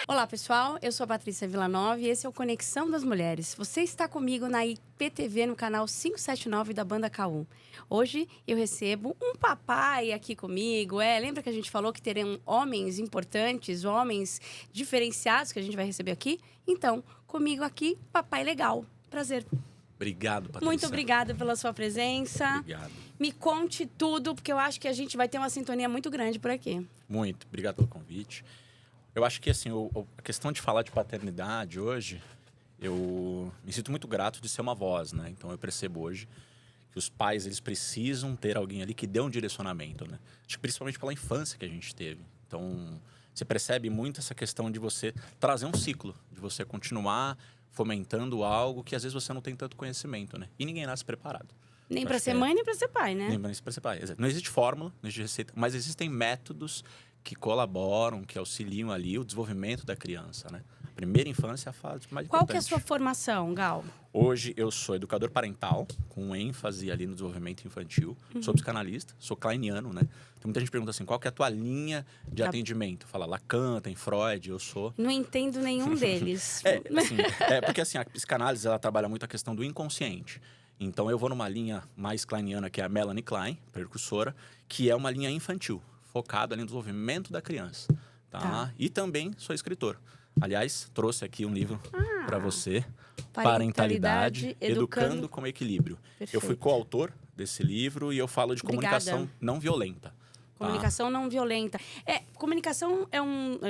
Olá pessoal, eu sou a Patrícia Villanova e esse é o Conexão das Mulheres. Você está comigo na IPTV no canal 579 da Banda K1. Hoje eu recebo um papai aqui comigo. Lembra que a gente falou que teriam homens importantes, homens diferenciados que a gente vai receber aqui? Então, comigo aqui, papai legal. Prazer. Obrigado, Patrícia. Muito obrigada pela sua presença. Obrigado. Me conte tudo, porque eu acho que a gente vai ter uma sintonia muito grande por aqui. Muito. Obrigado pelo convite. Eu acho que, assim, a questão de falar de paternidade hoje, eu me sinto muito grato de ser uma voz, né? Então, eu percebo hoje que os pais, eles precisam ter alguém ali que dê um direcionamento, né? Acho que principalmente pela infância que a gente teve. Então, você percebe muito essa questão de você trazer um ciclo, de você continuar fomentando algo que, às vezes, você não tem tanto conhecimento, né? E ninguém nasce preparado. Nem para ser mãe, nem para ser pai, né? Nem para ser pai. Não existe fórmula, não existe receita, mas existem métodos que colaboram, que auxiliam ali o desenvolvimento da criança, né? A primeira infância é a fase mais importante. Qual que é a sua formação, Gal? Hoje eu sou educador parental, com ênfase ali no desenvolvimento infantil. Sou psicanalista, sou kleiniano, né? Tem muita gente que pergunta assim, qual que é a tua linha de atendimento? Fala Lacan, tem Freud, eu sou... Não entendo nenhum deles. Porque assim, a psicanálise, ela trabalha muito a questão do inconsciente. Então eu vou numa linha mais kleiniana, que é a Melanie Klein, precursora, que é uma linha infantil, focado ali no desenvolvimento da criança, tá? E também sou escritor. Aliás, trouxe aqui um livro para você, Parentalidade, Educando com Equilíbrio. Perfeito. Eu fui coautor desse livro e eu falo de comunicação não violenta. Comunicação não violenta. Comunicação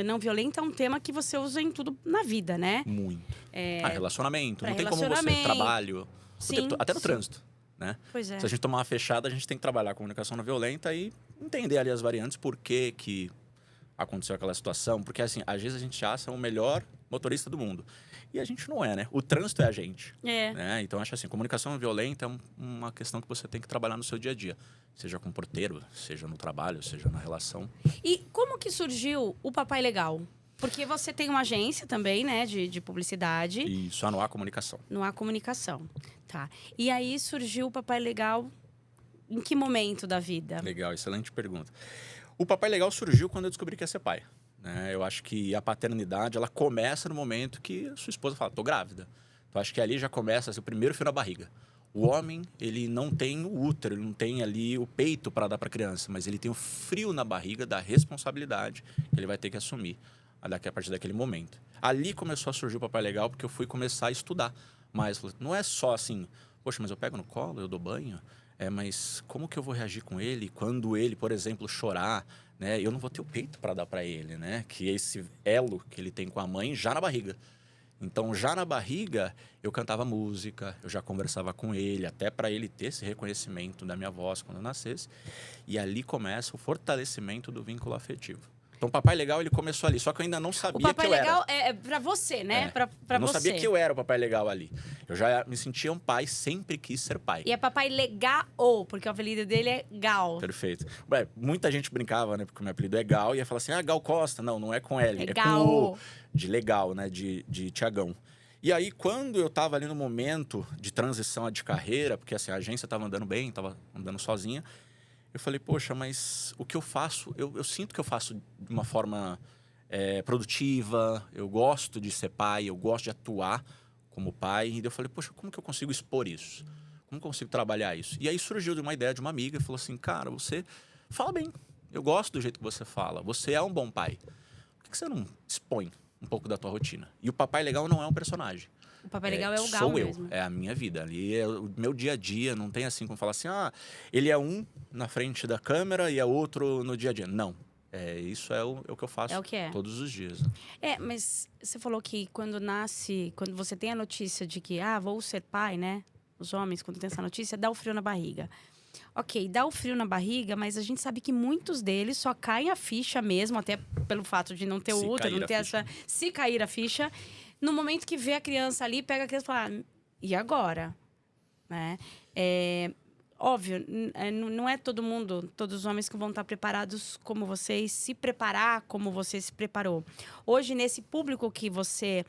não violenta é um tema que você usa em tudo na vida, né? Muito. Relacionamento. Não tem como relacionamento. você, trabalho, Sim, até no trânsito, né? Pois é. Se a gente tomar uma fechada, a gente tem que trabalhar a comunicação não violenta e entender ali as variantes, por que aconteceu aquela situação. Porque, assim, às vezes a gente acha o melhor motorista do mundo. E a gente não é, né? O trânsito é a gente. Né? Então, acho assim, comunicação não violenta é uma questão que você tem que trabalhar no seu dia a dia. Seja com o porteiro, seja no trabalho, seja na relação. E como que surgiu o Papai Legal? Porque você tem uma agência também, né, de publicidade. Isso, a Noá Comunicação. Noá Comunicação, tá. E aí surgiu o Papai Legal em que momento da vida? Legal, excelente pergunta. O Papai Legal surgiu quando eu descobri que ia ser pai. Né? Eu acho que a paternidade, ela começa no momento que a sua esposa fala, tô grávida. Então, acho que ali já começa assim, o primeiro fio na barriga. O homem, ele não tem o útero, ele não tem ali o peito para dar para a criança, mas ele tem o frio na barriga da responsabilidade que ele vai ter que assumir a partir daquele momento. Ali começou a surgir o Papai Legal, porque eu fui começar a estudar mais. Não é só assim, poxa, mas eu pego no colo, eu dou banho, mas como que eu vou reagir com ele quando ele, por exemplo, chorar, né? Eu não vou ter o peito para dar para ele, né? Que é esse elo que ele tem com a mãe já na barriga. Então, já na barriga, eu cantava música, eu já conversava com ele, até para ele ter esse reconhecimento da minha voz quando eu nascesse. E ali começa o fortalecimento do vínculo afetivo. Então, o Papai Legal, ele começou ali, só que eu ainda não sabia que eu era. O Papai Legal é pra você, né? Pra eu não você. sabia que eu era o Papai Legal ali. Eu já me sentia um pai, sempre quis ser pai. E é Papai Legal, porque o apelido dele é Gal. Perfeito. Muita gente brincava, né? Porque o meu apelido é Gal, e ia falar assim, Gal Costa. Não, não é com L, é Gal. com O, de legal, né? De Tiagão. E aí, quando eu tava ali no momento de transição de carreira, porque assim, a agência tava andando bem, tava andando sozinha, eu falei, poxa, mas o que eu faço, eu sinto que eu faço de uma forma produtiva, eu gosto de ser pai, eu gosto de atuar como pai. E eu falei, poxa, como que eu consigo expor isso? Como que eu consigo trabalhar isso? E aí surgiu de uma ideia de uma amiga, falou assim, cara, você fala bem, eu gosto do jeito que você fala, você é um bom pai. Por que você não expõe um pouco da tua rotina? E o Papai Legal não é um personagem. O Papai Legal é o Gal sou mesmo. É a minha vida. Ali é o meu dia a dia. Não tem assim como falar assim, ele é um na frente da câmera e é outro no dia a dia. Não. Isso é o que eu faço todos os dias. Mas você falou que quando você tem a notícia de que, vou ser pai, né? Os homens, quando tem essa notícia, dá o frio na barriga. Ok, dá o frio na barriga, mas a gente sabe que muitos deles só caem a ficha mesmo, até pelo fato de não ter o útero, não ter essa... Se cair a ficha... No momento que vê a criança ali, pega a criança e fala, e agora? Né? óbvio, não é todo mundo, todos os homens que vão estar preparados como vocês, se preparar como você se preparou. Hoje, nesse público que você,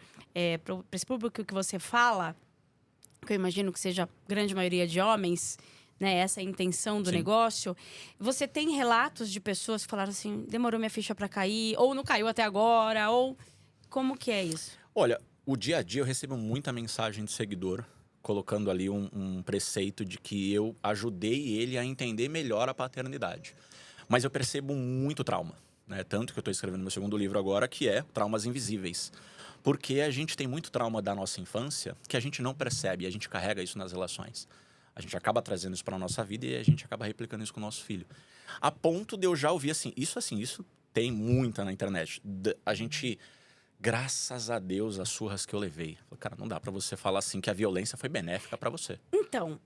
para esse público que você fala, que eu imagino que seja a grande maioria de homens, né, essa é a intenção do Sim. negócio, você tem relatos de pessoas que falaram assim, demorou minha ficha para cair, ou não caiu até agora, ou como que é isso? Olha, o dia a dia eu recebo muita mensagem de seguidor, colocando ali um preceito de que eu ajudei ele a entender melhor a paternidade. Mas eu percebo muito trauma, né? Tanto que eu estou escrevendo meu segundo livro agora, que é Traumas Invisíveis. Porque a gente tem muito trauma da nossa infância que a gente não percebe, e a gente carrega isso nas relações. A gente acaba trazendo isso para a nossa vida e a gente acaba replicando isso com o nosso filho. A ponto de eu já ouvir isso tem muita na internet. A gente, graças a Deus, as surras que eu levei. Cara, não dá para você falar assim que a violência foi benéfica para você. Então,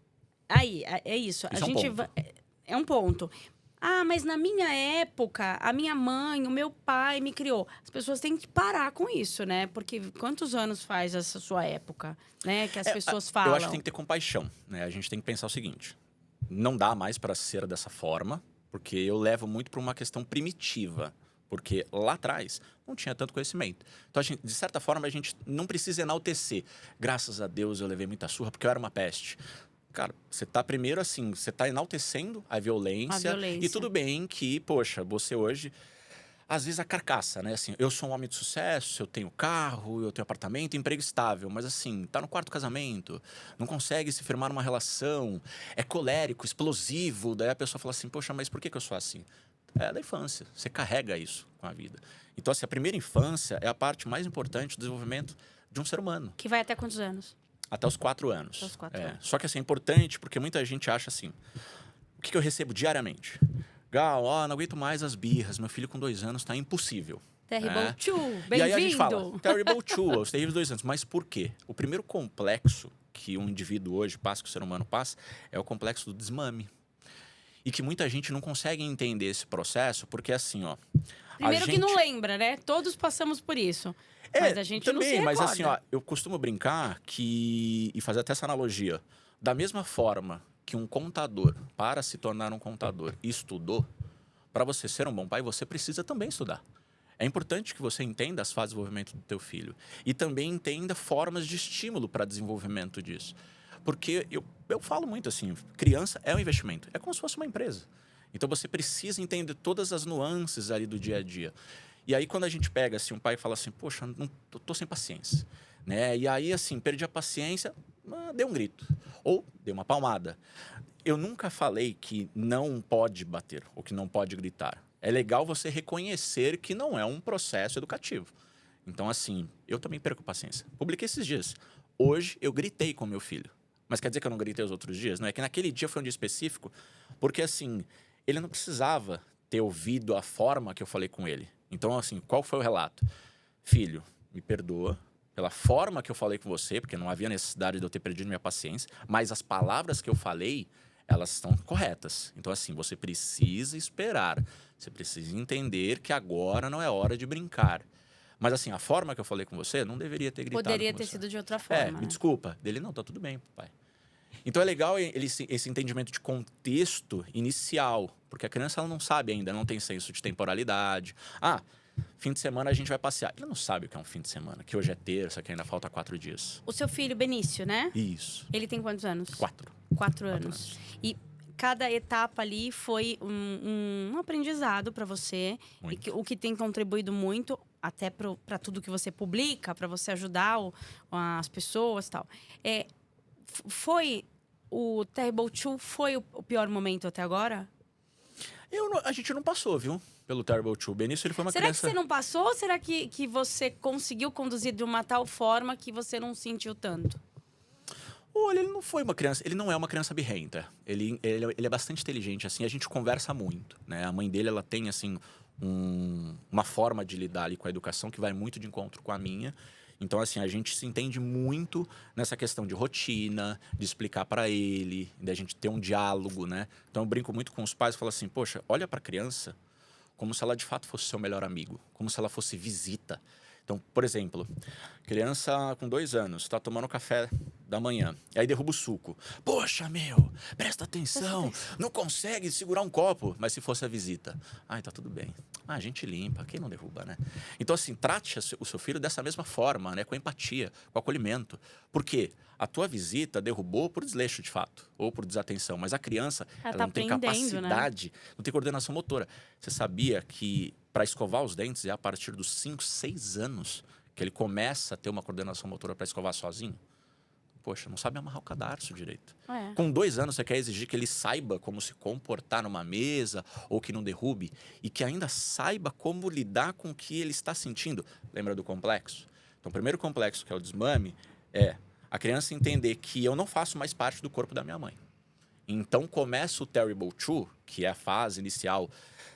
aí, é isso. Isso é um ponto. É um ponto. Ah, mas na minha época, a minha mãe, o meu pai me criou. As pessoas têm que parar com isso, né? Porque quantos anos faz essa sua época, né? Que as pessoas falam. Eu acho que tem que ter compaixão, né? A gente tem que pensar o seguinte: não dá mais para ser dessa forma, porque eu levo muito para uma questão primitiva. Porque lá atrás não tinha tanto conhecimento. Então, de certa forma, a gente não precisa enaltecer. Graças a Deus eu levei muita surra porque eu era uma peste. Cara, você tá primeiro assim, você tá enaltecendo a violência. E tudo bem que, poxa, você hoje, às vezes a carcaça, né? Assim, eu sou um homem de sucesso, eu tenho carro, eu tenho apartamento, emprego estável. Mas assim, tá no quarto casamento, não consegue se firmar numa relação, é colérico, explosivo. Daí a pessoa fala assim, poxa, mas por que eu sou assim? É da infância, você carrega isso com a vida. Então, assim, a primeira infância é a parte mais importante do desenvolvimento de um ser humano. Que vai até quantos anos? Até os 4 anos. Até os 4 anos. Só que assim, é importante porque muita gente acha assim, o que eu recebo diariamente? Gal, não aguento mais as birras, meu filho com 2 anos tá impossível. Terrible Two, bem-vindo! E aí a gente fala, Terrible Two, os terríveis 2 anos. Mas por quê? O primeiro complexo que um indivíduo hoje passa, que o ser humano passa, é o complexo do desmame. E que muita gente não consegue entender esse processo, porque assim, ó... Primeiro que não lembra, né? Todos passamos por isso. Mas a gente também, não se recorda. mas assim, ó, eu costumo brincar e fazer até essa analogia. Da mesma forma que um contador, para se tornar um contador, estudou, para você ser um bom pai, você precisa também estudar. É importante que você entenda as fases de desenvolvimento do teu filho. E também entenda formas de estímulo para desenvolvimento disso. Porque eu falo muito assim, criança é um investimento. É como se fosse uma empresa. Então, você precisa entender todas as nuances ali do dia a dia. E aí, quando a gente pega, assim, um pai fala assim, poxa, não, tô sem paciência. Né? E aí, assim, perdi a paciência, dei um grito. Ou dei uma palmada. Eu nunca falei que não pode bater ou que não pode gritar. É legal você reconhecer que não é um processo educativo. Então, assim, eu também perco paciência. Publiquei esses dias. Hoje, eu gritei com meu filho. Mas quer dizer que eu não gritei os outros dias? Não é que naquele dia foi um dia específico, porque, assim, ele não precisava ter ouvido a forma que eu falei com ele. Então, assim, qual foi o relato? Filho, me perdoa pela forma que eu falei com você, porque não havia necessidade de eu ter perdido minha paciência, mas as palavras que eu falei, elas estão corretas. Então, assim, você precisa esperar. Você precisa entender que agora não é hora de brincar. Mas, assim, a forma que eu falei com você, não deveria ter gritado Poderia com ter você. sido de outra forma, me né? desculpa. Dele, não, tá tudo bem, papai. Então, é legal esse entendimento de contexto inicial, porque a criança ela não sabe ainda, não tem senso de temporalidade. Fim de semana a gente vai passear. Ele não sabe o que é um fim de semana, que hoje é terça, que ainda falta 4 dias. O seu filho, Benício, né? Isso. Ele tem quantos anos? 4. 4 anos. E cada etapa ali foi um aprendizado para você. E o que tem contribuído muito, até para tudo que você publica, para você ajudar as pessoas e tal. Foi o Terrible Two, foi o pior momento até agora? A gente não passou, viu? Pelo Terrible Two. Benício, ele foi uma criança... Será que você não passou ou será que você conseguiu conduzir de uma tal forma que você não sentiu tanto? Olha, ele não foi uma criança... Ele não é uma criança birrenta. Ele é bastante inteligente, assim. A gente conversa muito, né? A mãe dele, ela tem, assim, uma forma de lidar ali com a educação que vai muito de encontro com a minha. Então, assim, a gente se entende muito nessa questão de rotina, de explicar para ele, da gente ter um diálogo, né? Então, eu brinco muito com os pais e falo assim, poxa, olha para a criança como se ela de fato fosse seu melhor amigo, como se ela fosse visita. Então, por exemplo, criança com 2 anos está tomando café da manhã. E aí derruba o suco. Poxa, meu, presta atenção. Não consegue segurar um copo. Mas se fosse a visita, ai, tá tudo bem. Ah, a gente limpa, quem não derruba, né? Então, assim, trate o seu filho dessa mesma forma, né? Com empatia, com acolhimento. Por quê? A tua visita derrubou por desleixo, de fato, ou por desatenção. Mas a criança, ela tá não tem aprendendo, né? capacidade, não tem coordenação motora. Você sabia que para escovar os dentes é a partir dos 5, 6 anos que ele começa a ter uma coordenação motora para escovar sozinho? Poxa, não sabe amarrar o cadarço direito. É. Com 2 anos, você quer exigir que ele saiba como se comportar numa mesa ou que não derrube e que ainda saiba como lidar com o que ele está sentindo. Lembra do complexo? Então, o primeiro complexo, que é o desmame, é a criança entender que eu não faço mais parte do corpo da minha mãe. Então, começa o Terrible Two, que é a fase inicial.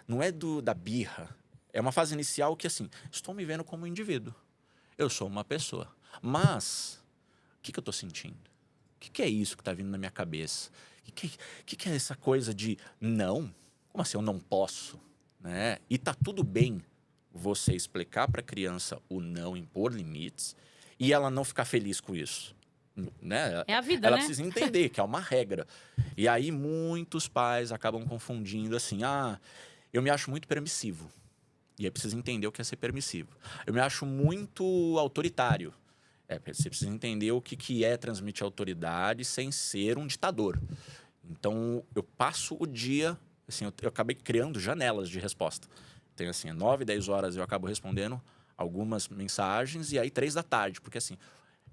Não é da birra. É uma fase inicial que, assim, estou me vendo como um indivíduo. Eu sou uma pessoa. Mas o que eu estou sentindo? O que é isso que está vindo na minha cabeça? O que é essa coisa de não? Como assim eu não posso? Né? E tá tudo bem você explicar para a criança o não, impor limites, e ela não ficar feliz com isso. Né? É a vida, ela né? precisa entender que é uma regra. E aí muitos pais acabam confundindo assim, eu me acho muito permissivo. E aí precisa entender o que é ser permissivo. Eu me acho muito autoritário. Você precisa entender o que é transmitir autoridade sem ser um ditador. Então, eu passo o dia... Assim, eu acabei criando janelas de resposta. Tem assim, 9, 10 horas eu acabo respondendo algumas mensagens e aí 3 da tarde. Porque assim,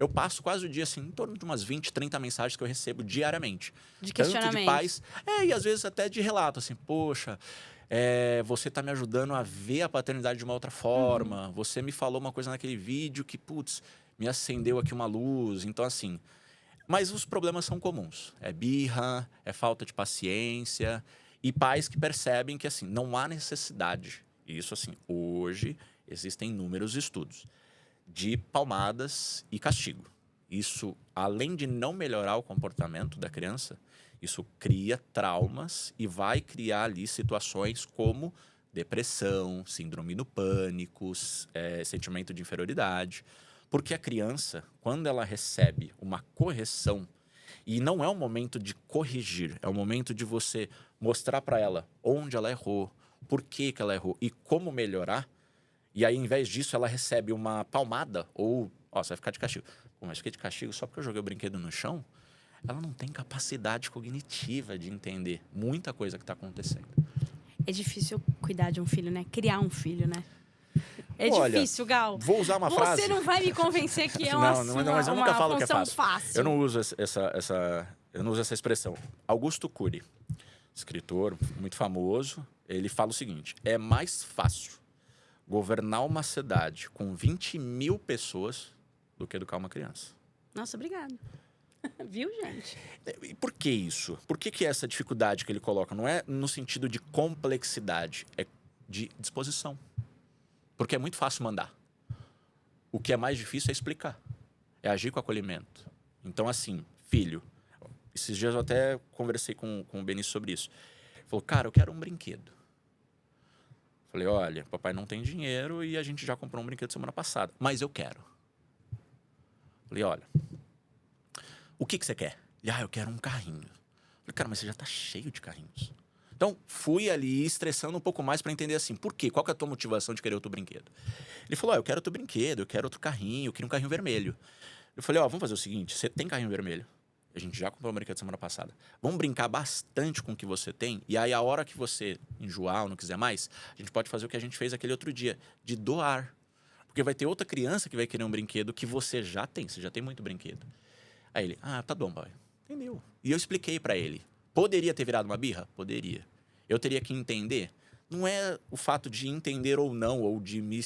eu passo quase o dia assim, em torno de umas 20, 30 mensagens que eu recebo diariamente. De Tanto questionamento. de pais, e às vezes até de relato, assim, poxa... você está me ajudando a ver a paternidade de uma outra forma. Você me falou uma coisa naquele vídeo que, putz, me acendeu aqui uma luz. Então, assim... Mas os problemas são comuns. É birra, é falta de paciência. E pais que percebem que, assim, não há necessidade. E isso, assim, hoje existem inúmeros estudos de palmadas e castigo. Isso, além de não melhorar o comportamento da criança, isso cria traumas e vai criar ali situações como depressão, síndrome do pânico, sentimento de inferioridade. Porque a criança, quando ela recebe uma correção, e não é um momento de corrigir, é um momento de você mostrar para ela onde ela errou, por que ela errou e como melhorar. E aí, ao invés disso, ela recebe uma palmada ou, você vai ficar de castigo. Pô, mas fiquei de castigo só porque eu joguei o brinquedo no chão? Ela não tem capacidade cognitiva de entender muita coisa que está acontecendo. É difícil cuidar de um filho, né? Criar um filho, né? É Olha, difícil, Gal. Vou usar uma frase. Você não vai me convencer que é mas eu nunca falo que é função fácil. Eu não uso eu não uso essa expressão. Augusto Cury, escritor muito famoso, ele fala o seguinte: é mais fácil governar uma cidade com 20 mil pessoas do que educar uma criança. Nossa, obrigado. Viu, gente? E por que isso? Por que essa dificuldade que ele coloca? Não é no sentido de complexidade, é de disposição. Porque é muito fácil mandar. O que é mais difícil é explicar. É agir com acolhimento. Então, assim, filho... Esses dias eu até conversei com o Benício sobre isso. Ele falou, cara, eu quero um brinquedo. Falei, olha, papai não tem dinheiro e a gente já comprou um brinquedo semana passada. Mas eu quero. Falei, olha, o que você quer? Ele, eu quero um carrinho. Falei, cara, mas você já tá cheio de carrinhos. Então, fui ali estressando um pouco mais para entender assim, por quê? Qual que é a tua motivação de querer outro brinquedo? Ele falou, eu quero outro brinquedo, eu quero outro carrinho, eu queria um carrinho vermelho. Eu falei, vamos fazer o seguinte, você tem carrinho vermelho? A gente já comprou o brinquedo semana passada. Vamos brincar bastante com o que você tem, e aí a hora que você enjoar ou não quiser mais, a gente pode fazer o que a gente fez aquele outro dia, de doar. Porque vai ter outra criança que vai querer um brinquedo que você já tem muito brinquedo. Aí ele, tá bom, pai. Entendeu? E eu expliquei para ele. Poderia ter virado uma birra? Poderia. Eu teria que entender. Não é o fato de entender ou não, ou de me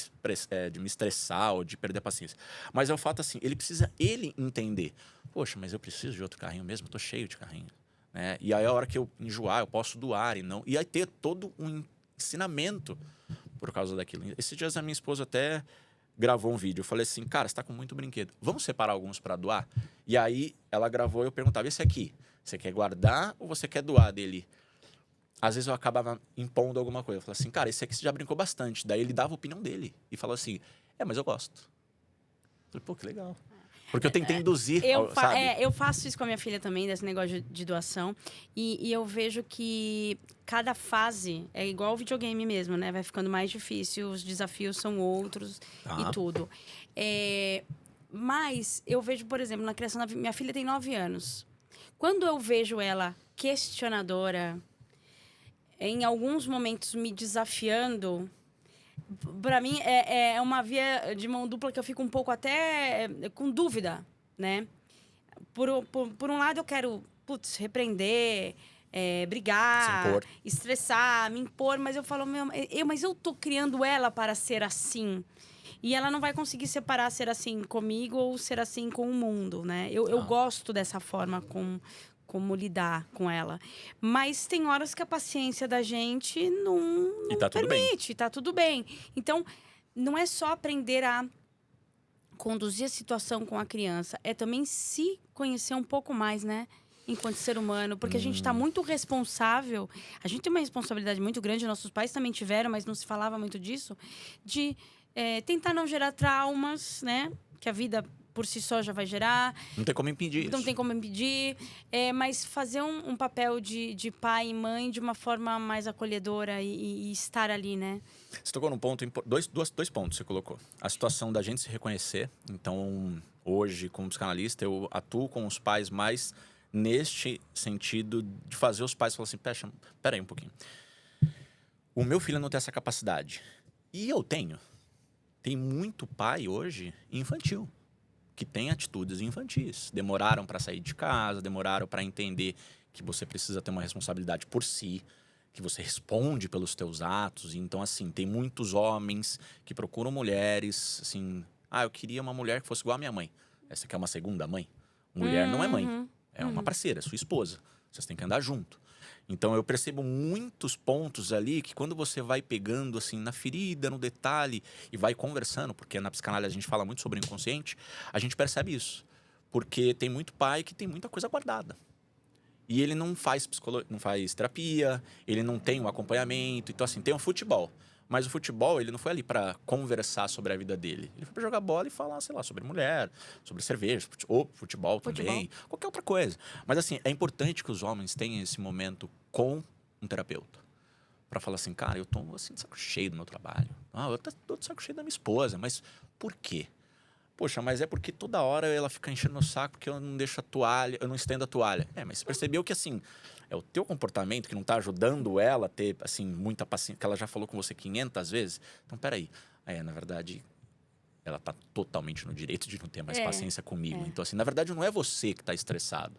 estressar, ou de perder a paciência. Mas é o fato assim, ele precisa entender. Poxa, mas eu preciso de outro carrinho mesmo, eu tô cheio de carrinho. Né? E aí a hora que eu enjoar, eu posso doar e não. E aí ter todo um ensinamento por causa daquilo. Esses dias a minha esposa até gravou um vídeo. Eu falei assim, cara, você tá com muito brinquedo. Vamos separar alguns para doar? E aí ela gravou e eu perguntava, esse aqui, você quer guardar ou você quer doar dele? Às vezes eu acabava impondo alguma coisa. Eu falava assim, cara, esse aqui você já brincou bastante. Daí ele dava a opinião dele e falava assim, mas eu gosto. Eu falei, pô, que legal. Porque eu tentei induzir, sabe? Eu faço isso com a minha filha também, desse negócio de doação. E eu vejo que cada fase é igual ao videogame mesmo, né? Vai ficando mais difícil, os desafios são outros e tudo. Mas eu vejo, por exemplo, na criação da minha filha tem 9 anos. Quando eu vejo ela questionadora, em alguns momentos me desafiando, para mim é uma via de mão dupla que eu fico um pouco até com dúvida, né? Por um lado eu quero, repreender, brigar, estressar, me impor, mas eu falo, mas eu tô criando ela para ser assim. E ela não vai conseguir separar ser assim comigo ou ser assim com o mundo, né? Eu gosto dessa forma como lidar com ela. Mas tem horas que a paciência da gente não tá permite, tá tudo bem. Então, não é só aprender a conduzir a situação com a criança, é também se conhecer um pouco mais, né? Enquanto ser humano, porque a gente está muito responsável, a gente tem uma responsabilidade muito grande, nossos pais também tiveram, mas não se falava muito disso, de tentar não gerar traumas, né? Que a vida por si só já vai gerar. Não tem como impedir Não isso. tem como impedir. Mas fazer um papel de pai e mãe de uma forma mais acolhedora e estar ali, né? Você tocou num ponto... Dois pontos você colocou. A situação da gente se reconhecer. Então, hoje, como psicanalista, eu atuo com os pais mais neste sentido de fazer os pais falarem assim, pera aí um pouquinho. O meu filho não tem essa capacidade. E eu tenho. Tem muito pai hoje infantil, que tem atitudes infantis. Demoraram para sair de casa, demoraram para entender que você precisa ter uma responsabilidade por si, que você responde pelos teus atos. Então, assim, tem muitos homens que procuram mulheres, assim... eu queria uma mulher que fosse igual a minha mãe. Essa aqui é uma segunda mãe. Mulher não é mãe, é uma parceira, é sua esposa. Vocês têm que andar junto. Então, eu percebo muitos pontos ali que quando você vai pegando, assim, na ferida, no detalhe, e vai conversando, porque na psicanálise a gente fala muito sobre o inconsciente, a gente percebe isso. Porque tem muito pai que tem muita coisa guardada. E ele não faz não faz terapia, ele não tem um acompanhamento. Então, assim, tem um futebol. Mas o futebol, ele não foi ali para conversar sobre a vida dele. Ele foi para jogar bola e falar, sei lá, sobre mulher, sobre cerveja, ou futebol também, qualquer outra coisa. Mas, assim, é importante que os homens tenham esse momento com um terapeuta. Para falar assim, cara, eu tô assim, de saco cheio do meu trabalho. Eu tô de saco cheio da minha esposa. Mas por quê? Poxa, mas é porque toda hora ela fica enchendo o saco porque eu não deixo a toalha, eu não estendo a toalha. Mas você percebeu que, assim, é o teu comportamento que não tá ajudando ela a ter, assim, muita paciência, que ela já falou com você 500 vezes? Então, peraí. Na verdade, ela tá totalmente no direito de não ter mais paciência comigo. Então, assim, na verdade, não é você que tá estressado.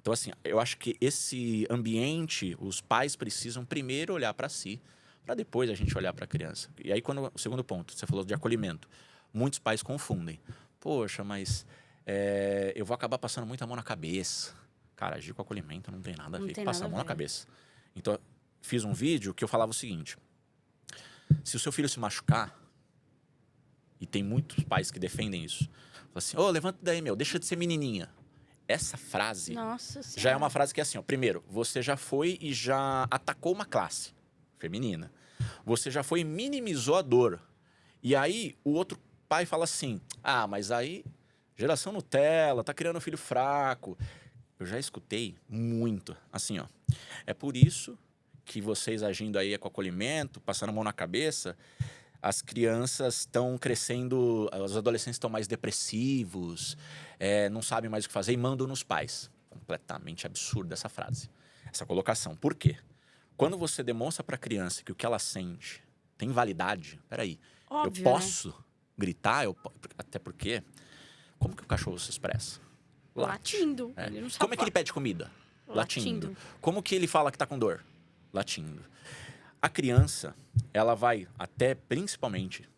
Então, assim, eu acho que esse ambiente, os pais precisam primeiro olhar para si, para depois a gente olhar para a criança. E aí, o segundo ponto, você falou de acolhimento. Muitos pais confundem. Poxa, mas eu vou acabar passando muita mão na cabeça. Cara, agir com acolhimento não tem nada a ver com passar a mão na cabeça. Então, fiz um vídeo que eu falava o seguinte. Se o seu filho se machucar, e tem muitos pais que defendem isso, fala assim, levanta daí, deixa de ser menininha. Essa frase já é uma frase que é assim, primeiro, você já foi e já atacou uma classe feminina. Você já foi e minimizou a dor. E aí, o outro pai fala assim, mas aí, geração Nutella, tá criando um filho fraco. Eu já escutei muito, assim, é por isso que vocês agindo aí com acolhimento, passando a mão na cabeça, as crianças estão crescendo, os adolescentes estão mais depressivos, não sabem mais o que fazer e mandam nos pais. Completamente absurda essa frase, essa colocação. Por quê? Quando você demonstra para a criança que o que ela sente tem validade, peraí, óbvio, eu posso gritar, até porque, como que o cachorro se expressa? Latindo. Ele não sabe como é que ele pede comida? Latindo. Como que ele fala que tá com dor? Latindo. A criança, ela vai até, principalmente,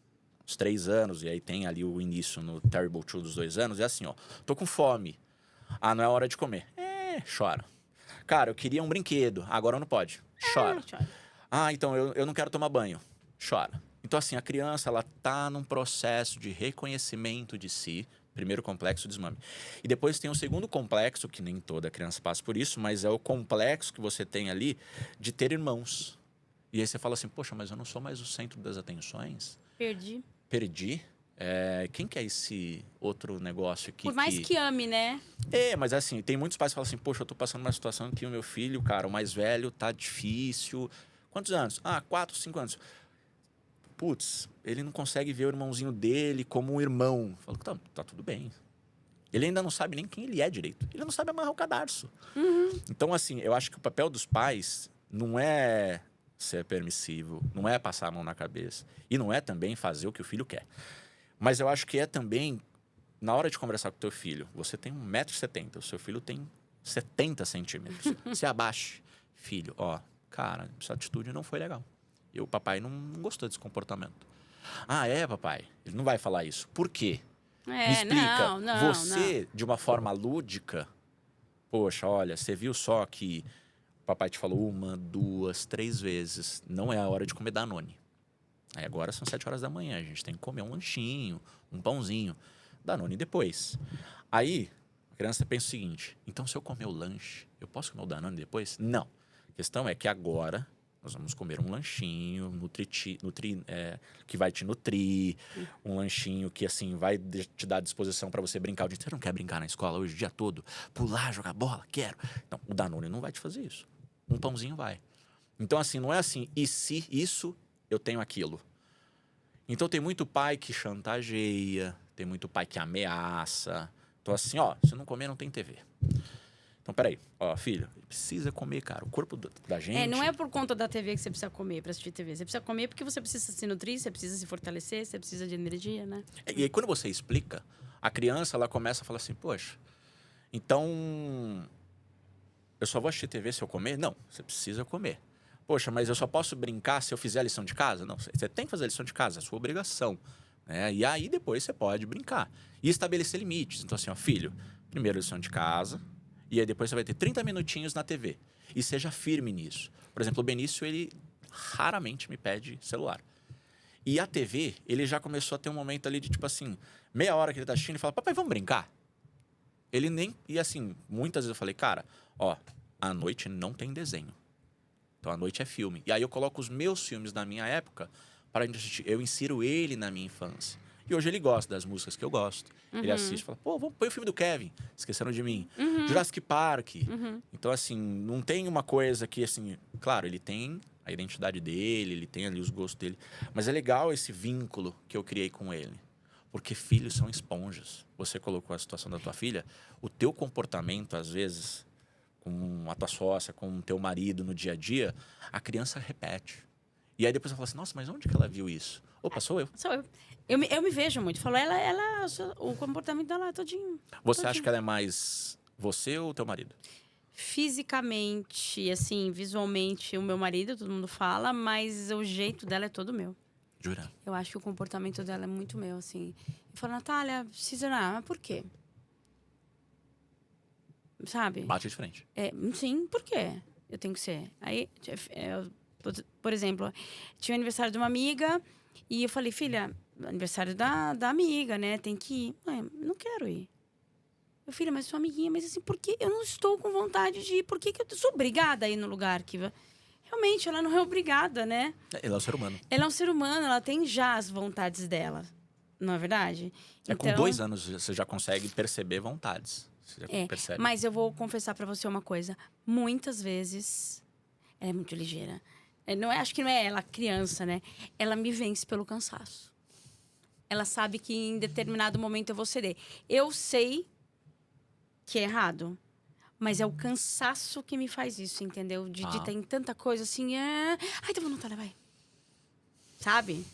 os 3 anos, e aí tem ali o início no Terrible 2 dos 2 anos, é assim, tô com fome. Não é hora de comer. Chora. Cara, eu queria um brinquedo, agora não pode. Chora. Então eu não quero tomar banho. Chora. Então, assim, a criança, ela tá num processo de reconhecimento de si, primeiro complexo de desmame. E depois tem o segundo complexo, que nem toda criança passa por isso, mas é o complexo que você tem ali de ter irmãos. E aí você fala assim, poxa, mas eu não sou mais o centro das atenções? Perdi. Quem quer esse outro negócio aqui? Por mais que ame, né? Mas assim, tem muitos pais que falam assim, poxa, eu tô passando uma situação que o meu filho, cara, o mais velho, tá difícil. Quantos anos? 4, 5 anos. Putz, ele não consegue ver o irmãozinho dele como um irmão. Falo, tá tudo bem. Ele ainda não sabe nem quem ele é direito. Ele não sabe amarrar o cadarço. Então, assim, eu acho que o papel dos pais não é ser permissivo, não é passar a mão na cabeça. E não é também fazer o que o filho quer. Mas eu acho que é também, na hora de conversar com o teu filho, você tem 1,70 m, o seu filho tem 70 centímetros. Se abaixe. Filho, cara, essa atitude não foi legal. E o papai não gostou desse comportamento. Papai? Ele não vai falar isso. Por quê? Me explica. Você, de uma forma lúdica, poxa, olha, você viu só que o papai te falou 1, 2, 3 vezes, não é a hora de comer Danone. Aí agora são 7 horas da manhã, a gente tem que comer um lanchinho, um pãozinho. Danone depois. Aí, a criança pensa o seguinte, então se eu comer o lanche, eu posso comer o Danone depois? Não. A questão é que agora nós vamos comer um lanchinho que vai te nutrir, um lanchinho que assim vai te dar disposição para você brincar o dia inteiro. Você não quer brincar na escola hoje o dia todo? Pular, jogar bola? Quero. Então, o Danone não vai te fazer isso. Um pãozinho vai. Então, assim, não é assim, e se isso, eu tenho aquilo. Então, tem muito pai que chantageia, tem muito pai que ameaça. Então, assim, se não comer, não tem TV. Então, peraí, filho, precisa comer, cara. O corpo da gente... Não é por conta da TV que você precisa comer pra assistir TV. Você precisa comer porque você precisa se nutrir, você precisa se fortalecer, você precisa de energia, né? E aí, quando você explica, a criança, ela começa a falar assim, poxa, então... eu só vou assistir TV se eu comer? Não, você precisa comer. Poxa, mas eu só posso brincar se eu fizer a lição de casa? Não, você tem que fazer a lição de casa, é a sua obrigação. Né? E aí, depois, você pode brincar. E estabelecer limites. Então, assim, filho, primeiro lição de casa... e aí depois você vai ter 30 minutinhos na TV. E seja firme nisso. Por exemplo, o Benício, ele raramente me pede celular. E a TV, ele já começou a ter um momento ali de tipo assim, meia hora que ele tá assistindo, ele fala, papai, vamos brincar? Ele nem... e assim, muitas vezes eu falei, cara, à noite não tem desenho. Então, à noite é filme. E aí eu coloco os meus filmes da minha época para a gente assistir. Eu insiro ele na minha infância. E hoje ele gosta das músicas que eu gosto. Ele assiste e fala, vamos pôr o filme do Kevin. Esqueceram de mim. Jurassic Park. Então, assim, não tem uma coisa que, assim... claro, ele tem a identidade dele, ele tem ali os gostos dele. Mas é legal esse vínculo que eu criei com ele. Porque filhos são esponjas. Você colocou a situação da tua filha. O teu comportamento, às vezes, com a tua sócia, com o teu marido no dia a dia, a criança repete. E aí depois ela fala assim, nossa, mas onde que ela viu isso? Opa, sou eu. Sou eu. Eu me vejo muito. Falo, o comportamento dela é todinho. Você acha que ela é mais você ou o teu marido? Fisicamente, assim, visualmente, o meu marido, todo mundo fala, mas o jeito dela é todo meu. Jura? Eu acho que o comportamento dela é muito meu, assim. Eu falo, Natália, precisa... mas por quê? Sabe? Bate de frente. Sim, por quê? Eu tenho que ser. Aí, por exemplo, tinha o aniversário de uma amiga e eu falei, filha, aniversário da amiga, né? Tem que ir. Mãe, não quero ir. Meu filho, mas sua amiguinha, mas assim, por que eu não estou com vontade de ir? Por que eu sou obrigada a ir no lugar que... realmente, ela não é obrigada, né? Ela é um ser humano. Ela é um ser humano, ela tem já as vontades dela. Não é verdade? Com 2 anos você já consegue perceber vontades. Você já percebe. Mas eu vou confessar pra você uma coisa. Muitas vezes, ela é muito ligeira. Acho que não é ela, criança, né? Ela me vence pelo cansaço. Ela sabe que em determinado momento eu vou ceder. Eu sei que é errado, mas é o cansaço que me faz isso, entendeu? De ter em tanta coisa assim, ai, tá bom, Natália, vai. Sabe?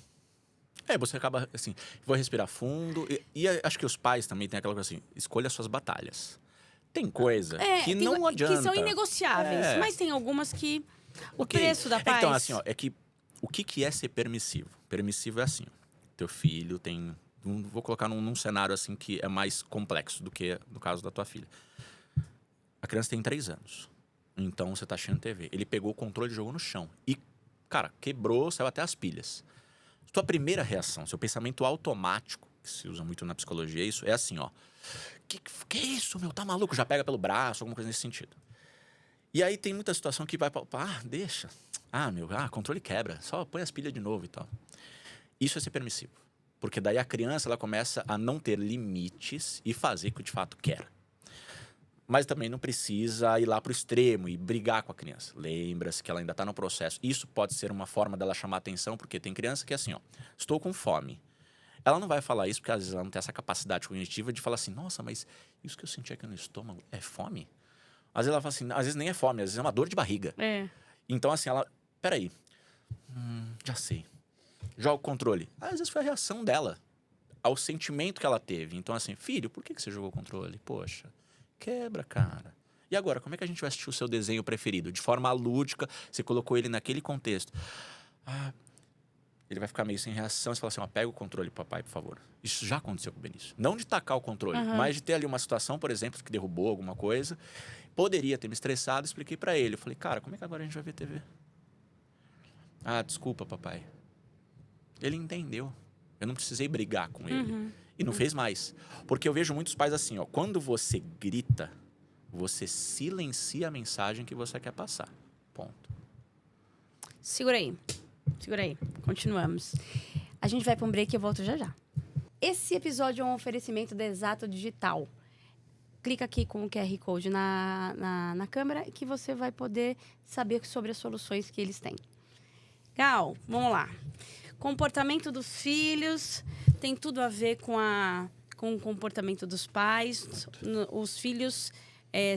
Você acaba assim, vou respirar fundo. E acho que os pais também têm aquela coisa assim, escolha as suas batalhas. Tem coisa que não adianta. Que são inegociáveis, mas tem algumas que... o preço da paz... Então, assim, é que o que é ser permissivo? Permissivo é assim, teu filho tem... vou colocar num cenário assim que é mais complexo do que no caso da tua filha. A criança tem 3 anos. Então, você tá assistindo TV. Ele pegou o controle de jogo no chão. E, cara, quebrou, saiu até as pilhas. Sua primeira reação, seu pensamento automático, que se usa muito na psicologia, isso é assim, que é isso, meu? Tá maluco? Já pega pelo braço, alguma coisa nesse sentido. E aí tem muita situação que vai... deixa. Controle quebra. Só põe as pilhas de novo e tal. Isso é ser permissivo. Porque daí a criança ela começa a não ter limites e fazer o que de fato quer. Mas também não precisa ir lá para o extremo e brigar com a criança. Lembra-se que ela ainda está no processo. Isso pode ser uma forma dela chamar atenção, porque tem criança que é assim, ó, estou com fome. Ela não vai falar isso porque às vezes ela não tem essa capacidade cognitiva de falar assim, nossa, mas isso que eu senti aqui no estômago é fome? Às vezes ela fala assim, às vezes nem é fome, às vezes é uma dor de barriga. Então assim, ela, peraí, já sei. Joga o controle. Às vezes foi a reação dela ao sentimento que ela teve. Então assim, filho, por que você jogou o controle? Poxa, quebra, cara. E agora, como é que a gente vai assistir o seu desenho preferido? De forma lúdica, você colocou ele naquele contexto. Ele vai ficar meio sem reação. Você fala assim, ó, pega o controle, papai, por favor. Isso já aconteceu com o Benício. Não de tacar o controle, mas de ter ali uma situação, por exemplo, que derrubou alguma coisa. Poderia ter me estressado, expliquei pra ele. Eu falei, cara, como é que agora a gente vai ver TV? Desculpa, papai. Ele entendeu. Eu não precisei brigar com ele. E não fez mais. Porque eu vejo muitos pais assim, ó. Quando você grita, você silencia a mensagem que você quer passar. Ponto. Segura aí. Continuamos. A gente vai para um break e eu volto já já. Esse episódio é um oferecimento da Exato Digital. Clica aqui com o QR Code na câmera que você vai poder saber sobre as soluções que eles têm. Gal, vamos lá. Comportamento dos filhos tem tudo a ver com o comportamento dos pais. Os filhos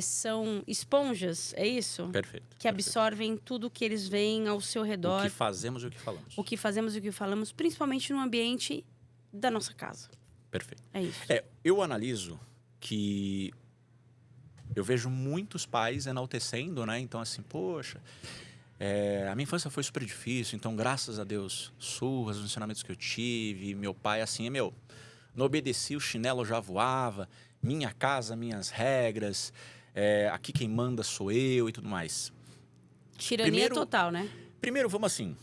são esponjas, é isso? Perfeito. Que absorvem tudo que eles veem ao seu redor. O que fazemos e o que falamos. O que fazemos e o que falamos, principalmente no ambiente da nossa casa. Perfeito. É isso. Eu analiso que eu vejo muitos pais enaltecendo, né? Então, assim, poxa, a minha infância foi super difícil, então, graças a Deus, surras, os ensinamentos que eu tive, meu pai, assim, não obedeci, o chinelo já voava, minha casa, minhas regras, aqui quem manda sou eu e tudo mais. Tirania total, né? Primeiro, vamos assim,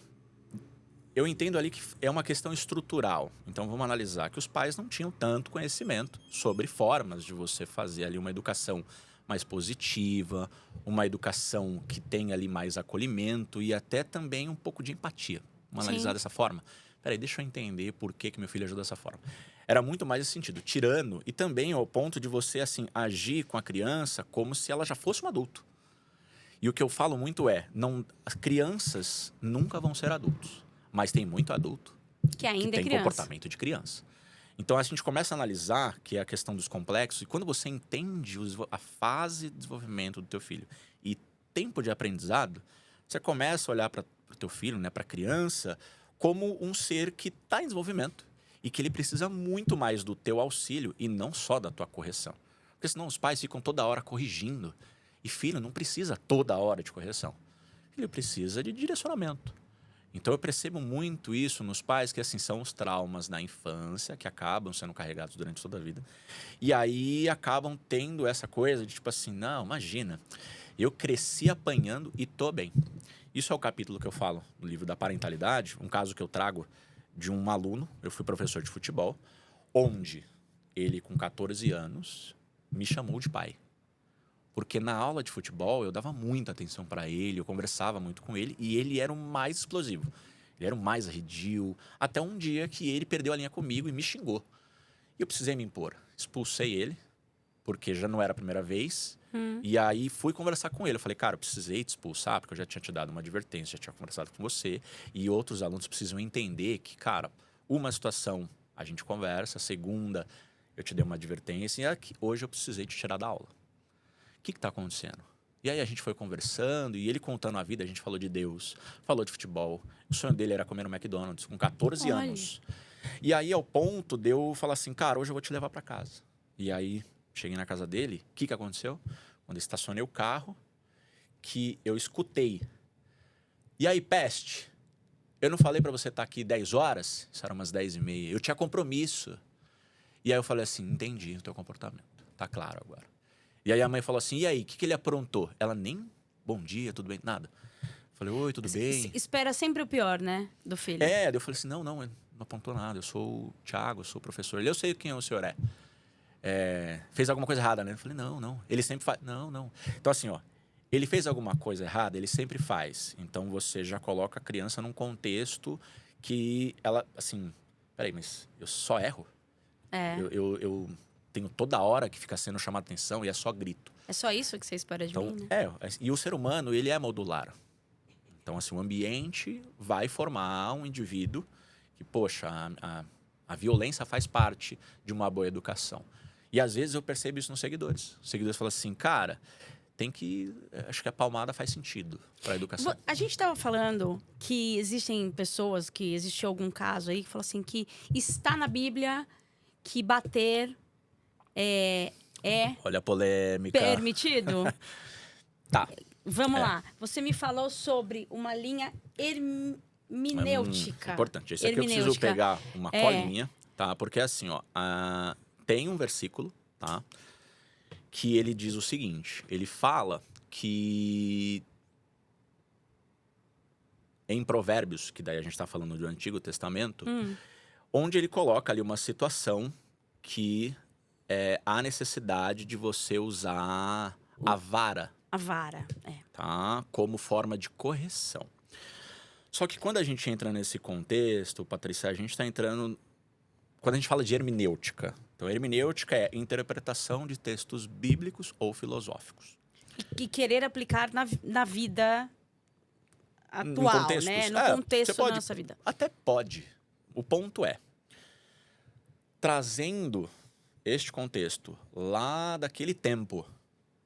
eu entendo ali que é uma questão estrutural. Então, vamos analisar que os pais não tinham tanto conhecimento sobre formas de você fazer ali uma educação mais positiva, uma educação que tenha ali mais acolhimento e até também um pouco de empatia. Vamos analisar dessa forma. Peraí, deixa eu entender por que meu filho agiu dessa forma. Era muito mais esse sentido, tirando e também ao ponto de você assim agir com a criança como se ela já fosse um adulto. E o que eu falo muito as crianças nunca vão ser adultos, mas tem muito adulto que ainda tem é criança. Comportamento de criança. Então a gente começa a analisar que é a questão dos complexos e quando você entende a fase de desenvolvimento do teu filho e tempo de aprendizado, você começa a olhar para o teu filho, né, para a criança, como um ser que está em desenvolvimento e que ele precisa muito mais do teu auxílio e não só da tua correção. Porque senão os pais ficam toda hora corrigindo. E filho não precisa toda hora de correção. Ele precisa de direcionamento. Então eu percebo muito isso nos pais, que assim são os traumas da infância, que acabam sendo carregados durante toda a vida. E aí acabam tendo essa coisa de tipo assim, não, imagina, eu cresci apanhando e tô bem. Isso é o capítulo que eu falo no livro da parentalidade, um caso que eu trago de um aluno, eu fui professor de futebol, onde ele com 14 anos me chamou de pai. Porque na aula de futebol eu dava muita atenção para ele, eu conversava muito com ele e ele era o mais explosivo. Ele era o mais arredio, até um dia que ele perdeu a linha comigo e me xingou. E eu precisei me impor. Expulsei ele, porque já não era a primeira vez. E aí fui conversar com ele. Eu falei, cara, eu precisei te expulsar, porque eu já tinha te dado uma advertência, já tinha conversado com você. E outros alunos precisam entender que, cara, uma situação a gente conversa, a segunda eu te dei uma advertência e hoje eu precisei te tirar da aula. O que está acontecendo? E aí a gente foi conversando e ele contando a vida, a gente falou de Deus, falou de futebol. O sonho dele era comer no McDonald's com 14 anos. E aí ao ponto de eu falar assim, cara, hoje eu vou te levar para casa. E aí cheguei na casa dele, o que aconteceu? Quando eu estacionei o carro, que eu escutei. E aí, peste, eu não falei para você estar aqui 10 horas? Isso era umas 10h30. Eu tinha compromisso. E aí eu falei assim, entendi o teu comportamento. Tá claro agora. E aí a mãe falou assim, e aí, o que ele aprontou? Ela nem, bom dia, tudo bem, nada. Falei, oi, tudo bem? Espera sempre o pior, né, do filho. Eu falei assim, não apontou nada, eu sou o Thiago, eu sou o professor. Eu sei quem o senhor é. Fez alguma coisa errada, né? Eu falei, não. Ele sempre faz, não. Então assim, ó, ele fez alguma coisa errada, ele sempre faz. Então você já coloca a criança num contexto que ela, assim, peraí, mas eu só erro? É. Eu tenho toda hora que fica sendo chamada atenção e é só grito. É só isso que você espera de Então, mim, né? e o ser humano, ele é modular. Então, assim, o ambiente vai formar um indivíduo que, poxa, a violência faz parte de uma boa educação. E às vezes eu percebo isso nos seguidores. Os seguidores falam assim, cara, acho que a palmada faz sentido para a educação. A gente estava falando que existem pessoas, que existiu algum caso aí, que falou assim, que está na Bíblia que bater é Olha a polêmica. permitido. Tá. Vamos lá. Você me falou sobre uma linha hermenêutica. Importante. Esse aqui eu preciso pegar uma colinha, tá? Porque assim, ó, tem um versículo, tá? Que ele diz o seguinte. Ele fala que em Provérbios, que daí a gente está falando do Antigo Testamento, onde ele coloca ali uma situação que há necessidade de você usar a vara. A vara, Tá? Como forma de correção. Só que quando a gente entra nesse contexto, Patrícia, a gente está entrando... Quando a gente fala de hermenêutica. Então, hermenêutica é interpretação de textos bíblicos ou filosóficos. E querer aplicar na vida atual, né? No contexto da nossa vida. Até pode. O ponto é, trazendo este contexto lá daquele tempo,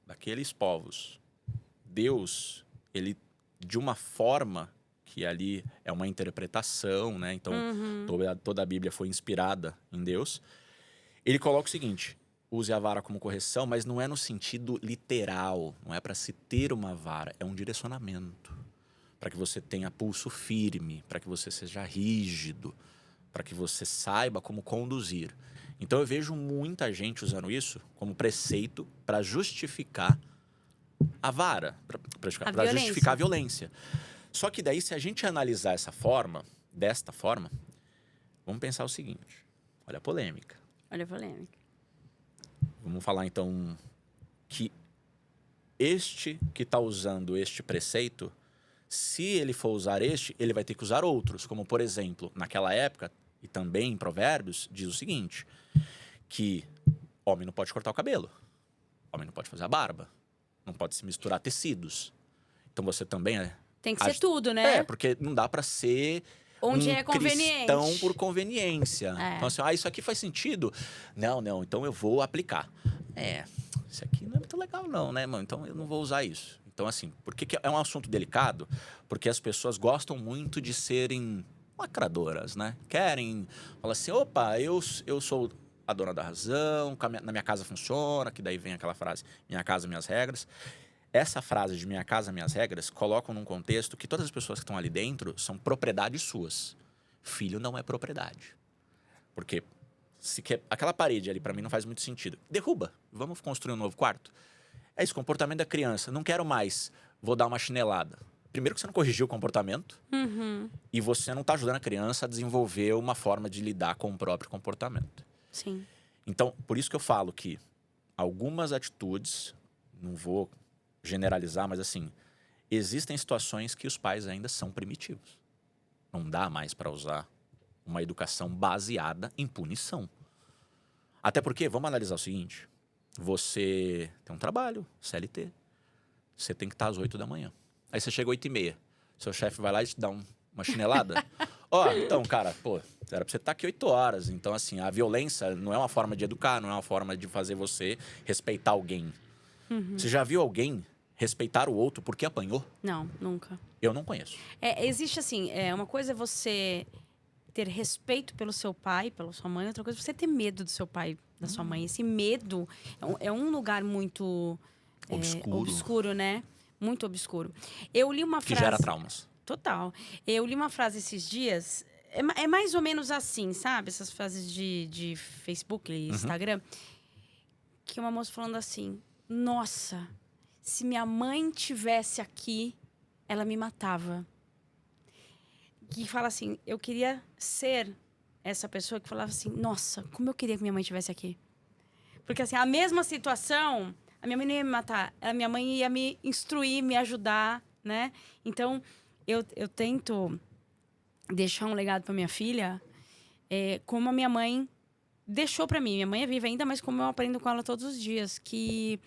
daqueles povos, Deus, ele, de uma forma que ali é uma interpretação, né? Então, toda a Bíblia foi inspirada em Deus. Ele coloca o seguinte, use a vara como correção, mas não é no sentido literal, não é para se ter uma vara, é um direcionamento. Para que você tenha pulso firme, para que você seja rígido, para que você saiba como conduzir. Então, eu vejo muita gente usando isso como preceito para justificar a vara, para justificar a violência. Só que daí, se a gente analisar desta forma, vamos pensar o seguinte. Olha a polêmica. Olha a polêmica. Vamos falar, então, que este que está usando este preceito, se ele for usar este, ele vai ter que usar outros. Como, por exemplo, naquela época, e também em Provérbios, diz o seguinte, que homem não pode cortar o cabelo, homem não pode fazer a barba, não pode se misturar tecidos. Então você também tem que ser tudo, né? Porque não dá para ser onde é conveniente. Cristão por conveniência. Então assim, isso aqui faz sentido? Não, então eu vou aplicar. Isso aqui não é muito legal não, né, mano? Então eu não vou usar isso. Então assim, porque é um assunto delicado? Porque as pessoas gostam muito de serem lacradoras, né? Querem falar assim, opa, eu sou a dona da razão, na minha casa funciona, que daí vem aquela frase, minha casa, minhas regras. Essa frase de minha casa, minhas regras, colocam num contexto que todas as pessoas que estão ali dentro são propriedades suas. Filho não é propriedade. Porque aquela parede ali, para mim, não faz muito sentido. Derruba, vamos construir um novo quarto. É esse comportamento da criança. Não quero mais, vou dar uma chinelada. Primeiro que você não corrigiu o comportamento e você não está ajudando a criança a desenvolver uma forma de lidar com o próprio comportamento. Sim. Então, por isso que eu falo que algumas atitudes, não vou generalizar, mas assim, existem situações que os pais ainda são primitivos. Não dá mais para usar uma educação baseada em punição. Até porque, vamos analisar o seguinte, você tem um trabalho, CLT, você tem que estar às 8 da manhã. Aí você chega às 8h30, seu chefe vai lá e te dá uma chinelada. Então, cara, era pra você estar aqui 8 horas. Então, assim, a violência não é uma forma de educar, não é uma forma de fazer você respeitar alguém. Você já viu alguém respeitar o outro porque apanhou? Não, nunca. Eu não conheço. Existe assim, uma coisa é você ter respeito pelo seu pai, pela sua mãe, outra coisa é você ter medo do seu pai, da sua mãe. Esse medo é um lugar muito obscuro, né? Muito obscuro. Eu li uma frase... Que gera traumas. Total. Eu li uma frase esses dias, é mais ou menos assim, sabe? Essas frases de Facebook e Instagram, que uma moça falando assim, nossa, se minha mãe tivesse aqui, ela me matava. Que fala assim, eu queria ser essa pessoa que falava assim, nossa, como eu queria que minha mãe estivesse aqui. Porque assim, a mesma situação, a minha mãe não ia me matar, a minha mãe ia me instruir, me ajudar, né? Então, eu tento deixar um legado para minha filha como a minha mãe deixou pra mim. Minha mãe é viva ainda, mas como eu aprendo com ela todos os dias, que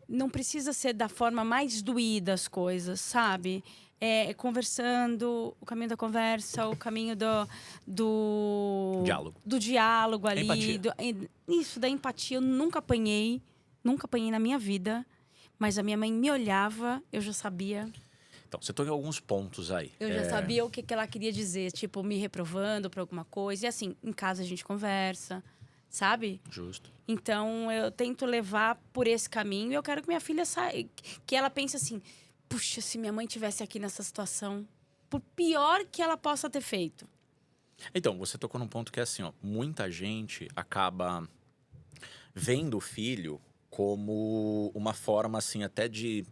não precisa ser da forma mais doída as coisas, sabe? Conversando, o caminho da conversa, o caminho Diálogo. do diálogo ali. Empatia. Isso, da empatia. Eu nunca apanhei na minha vida. Mas a minha mãe me olhava, eu já sabia. Então, você tocou em alguns pontos aí. Eu já sabia o que ela queria dizer, tipo, me reprovando pra alguma coisa. E assim, em casa a gente conversa, sabe? Justo. Então, eu tento levar por esse caminho. E eu quero que minha filha saia, que ela pense assim, puxa, se minha mãe tivesse aqui nessa situação, por pior que ela possa ter feito. Então, você tocou num ponto que é assim, ó, muita gente acaba vendo o filho como uma forma, assim, até de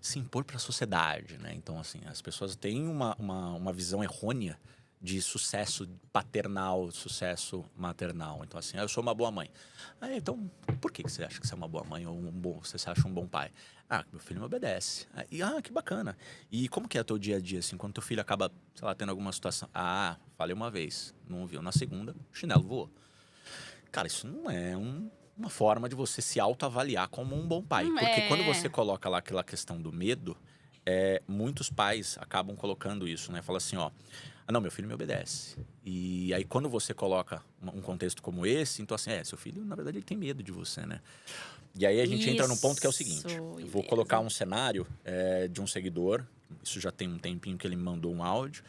se impor para a sociedade, né? Então, assim, as pessoas têm uma visão errônea de sucesso paternal, sucesso maternal. Então, assim, eu sou uma boa mãe. Então, por que você acha que você é uma boa mãe ou você se acha um bom pai? Meu filho me obedece. Que bacana. E como que é o teu dia a dia, assim, quando teu filho acaba, sei lá, tendo alguma situação? Falei uma vez, não ouviu. Na segunda, o chinelo voou. Cara, isso não é uma forma de você se autoavaliar como um bom pai. Porque quando você coloca lá aquela questão do medo, muitos pais acabam colocando isso, né? Fala assim, ó, não, meu filho me obedece. E aí quando você coloca um contexto como esse, então assim, seu filho, na verdade, ele tem medo de você, né? E aí a gente entra num ponto que é o seguinte, eu vou colocar um cenário de um seguidor, isso já tem um tempinho que ele me mandou um áudio,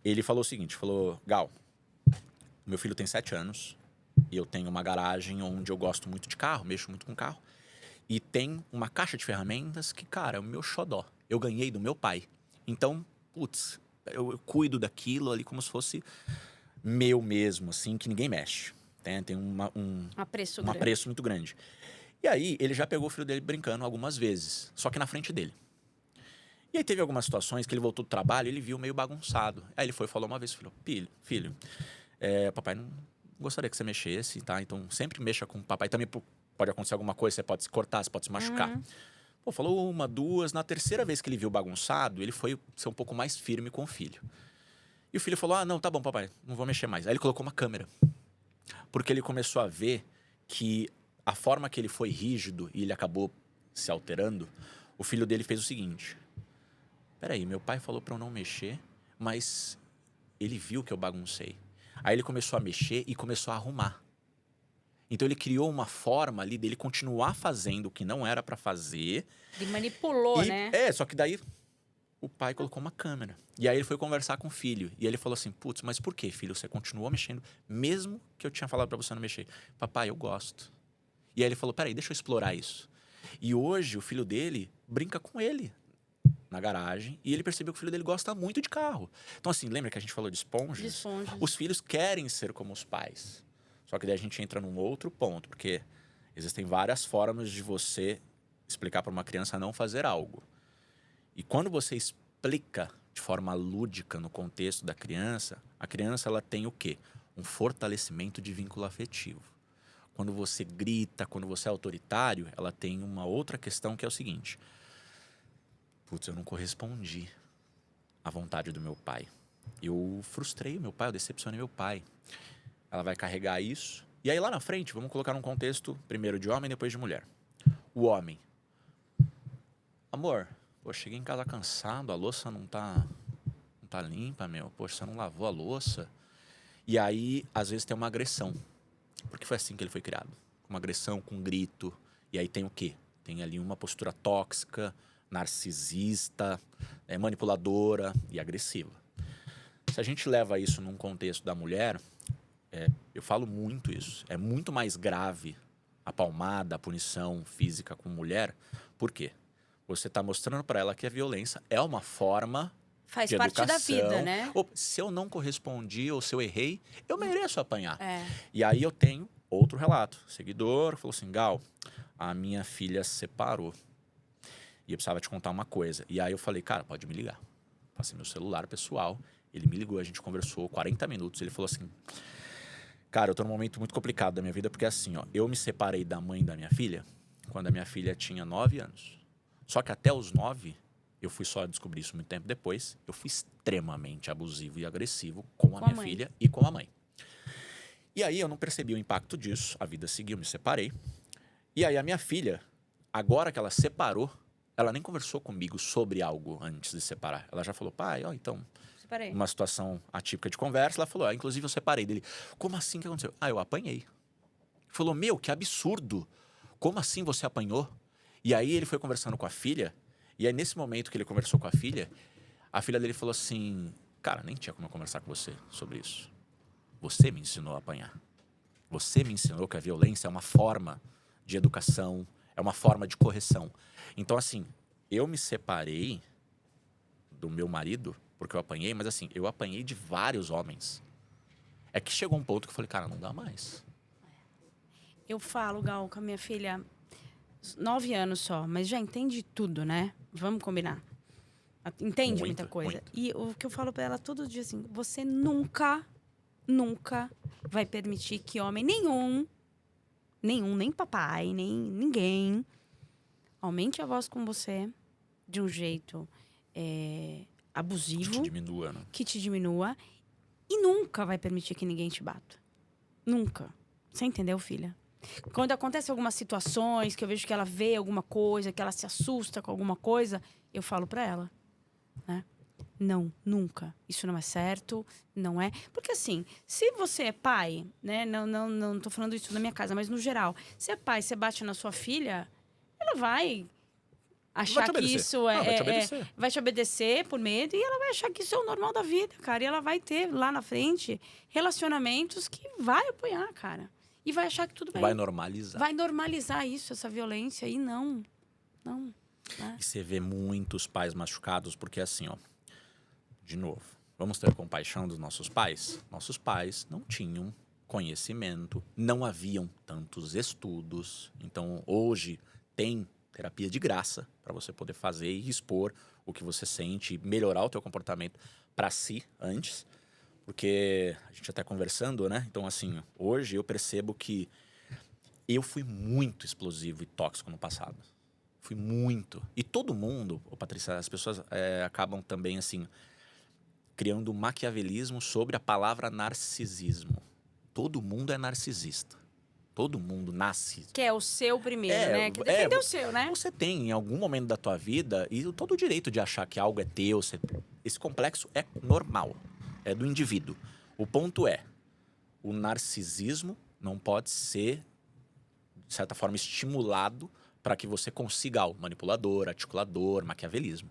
ele falou o seguinte, falou, Gal, meu filho tem 7 anos, e eu tenho uma garagem onde eu gosto muito de carro, mexo muito com carro. E tem uma caixa de ferramentas que, cara, é o meu xodó. Eu ganhei do meu pai. Então, putz, eu cuido daquilo ali como se fosse meu mesmo, assim, que ninguém mexe. Tem um apreço muito grande. E aí, ele já pegou o filho dele brincando algumas vezes, só que na frente dele. E aí teve algumas situações que ele voltou do trabalho e ele viu meio bagunçado. Aí ele foi e falou uma vez, filho, papai não gostaria que você mexesse, tá? Então, sempre mexa com o papai. Também pode acontecer alguma coisa, você pode se cortar, você pode se machucar. Falou 1, 2. Na terceira vez que ele viu bagunçado, ele foi ser um pouco mais firme com o filho. E o filho falou, não, tá bom, papai, não vou mexer mais. Aí ele colocou uma câmera. Porque ele começou a ver que a forma que ele foi rígido e ele acabou se alterando, o filho dele fez o seguinte. Peraí, meu pai falou pra eu não mexer, mas ele viu que eu baguncei. Aí ele começou a mexer e começou a arrumar. Então ele criou uma forma ali dele continuar fazendo o que não era pra fazer. Ele manipulou, né? Só que daí o pai colocou uma câmera. E aí ele foi conversar com o filho. E ele falou assim, putz, mas por que, filho? Você continuou mexendo, mesmo que eu tinha falado pra você não mexer. Papai, eu gosto. E aí ele falou, peraí, deixa eu explorar isso. E hoje o filho dele brinca com ele na garagem, e ele percebeu que o filho dele gosta muito de carro. Então, assim, lembra que a gente falou de esponjas? De esponjas. Os filhos querem ser como os pais. Só que daí a gente entra num outro ponto, porque existem várias formas de você explicar para uma criança não fazer algo. E quando você explica de forma lúdica no contexto da criança, a criança ela tem o quê? Um fortalecimento de vínculo afetivo. Quando você grita, quando você é autoritário, ela tem uma outra questão que é o seguinte... Putz, eu não correspondi à vontade do meu pai. Eu frustrei meu pai, eu decepcionei meu pai. Ela vai carregar isso. E aí lá na frente, vamos colocar num contexto primeiro de homem e depois de mulher. O homem. Amor, cheguei em casa cansado, a louça não tá limpa, meu. Poxa, você não lavou a louça. E aí, às vezes tem uma agressão. Porque foi assim que ele foi criado. Uma agressão com grito. E aí tem o quê? Tem ali uma postura tóxica, narcisista, manipuladora e agressiva. Se a gente leva isso num contexto da mulher, eu falo muito isso, é muito mais grave a palmada, a punição física com mulher. Por quê? Você está mostrando para ela que a violência é uma forma Faz de parte educação. da vida, né? Se eu não correspondi ou se eu errei, eu mereço apanhar. É. E aí eu tenho outro relato. O seguidor falou assim, Gal, a minha filha se separou. E eu precisava te contar uma coisa. E aí eu falei, cara, pode me ligar. Passei meu celular pessoal, ele me ligou, a gente conversou 40 minutos. Ele falou assim, cara, eu tô num momento muito complicado da minha vida, porque assim, ó, eu me separei da mãe da minha filha quando a minha filha tinha 9 anos. Só que até os 9, Eu fui só descobrir isso muito tempo depois. Eu fui extremamente abusivo e agressivo com a minha filha e com a mãe. E aí eu não percebi o impacto disso. A vida seguiu, me separei. E aí a minha filha, agora que ela separou, ela nem conversou comigo sobre algo antes de separar. Ela já falou, pai, ó, então... Separei. Uma situação atípica de conversa, ela falou, inclusive eu separei dele. Como assim que aconteceu? Eu apanhei. Falou, meu, que absurdo. Como assim você apanhou? E aí ele foi conversando com a filha, e aí nesse momento que ele conversou com a filha dele falou assim, cara, nem tinha como eu conversar com você sobre isso. Você me ensinou a apanhar. Você me ensinou que a violência é uma forma de educação, é uma forma de correção. Então, assim, eu me separei do meu marido porque eu apanhei, mas assim, eu apanhei de vários homens. É que chegou um ponto que eu falei, cara, não dá mais. Eu falo, Gal, com a minha filha, 9 anos só, mas já entende tudo, né? Vamos combinar. Entende muita coisa. Muito. E o que eu falo pra ela todo dia, assim, você nunca vai permitir que homem nenhum, nem papai, nem ninguém, aumente a voz com você de um jeito abusivo. Que te diminua, né? Que te diminua. E nunca vai permitir que ninguém te bata. Nunca. Você entendeu, filha? Quando acontecem algumas situações, que eu vejo que ela vê alguma coisa, que ela se assusta com alguma coisa, eu falo pra ela, né? Não, nunca. Isso não é certo, não é. Porque assim, se você é pai, né? Não tô falando isso na minha casa, mas no geral, se é pai, você bate na sua filha, ela vai achar que isso vai te obedecer por medo, e ela vai achar que isso é o normal da vida, cara. E ela vai ter lá na frente relacionamentos que vai apoiar, cara. E vai achar que tudo bem. Vai normalizar. Vai normalizar isso, essa violência. E não. Né? E você vê muitos pais machucados, porque assim, ó, de novo, vamos ter compaixão dos nossos pais? Nossos pais não tinham conhecimento, não haviam tantos estudos. Então, hoje, tem terapia de graça para você poder fazer e expor o que você sente e melhorar o teu comportamento para si antes. Porque a gente até conversando, né? Então, assim, hoje eu percebo que eu fui muito explosivo e tóxico no passado. Fui muito. E todo mundo, Patrícia, as pessoas acabam também, assim, criando um maquiavelismo sobre a palavra narcisismo. Todo mundo é narcisista. Todo mundo nasce. Que é o seu primeiro, né? Que defender o seu, né? Você tem, em algum momento da tua vida, e todo o direito de achar que algo é teu. Esse complexo é normal. É do indivíduo. O ponto é, o narcisismo não pode ser, de certa forma, estimulado para que você consiga algo. Manipulador, articulador, maquiavelismo.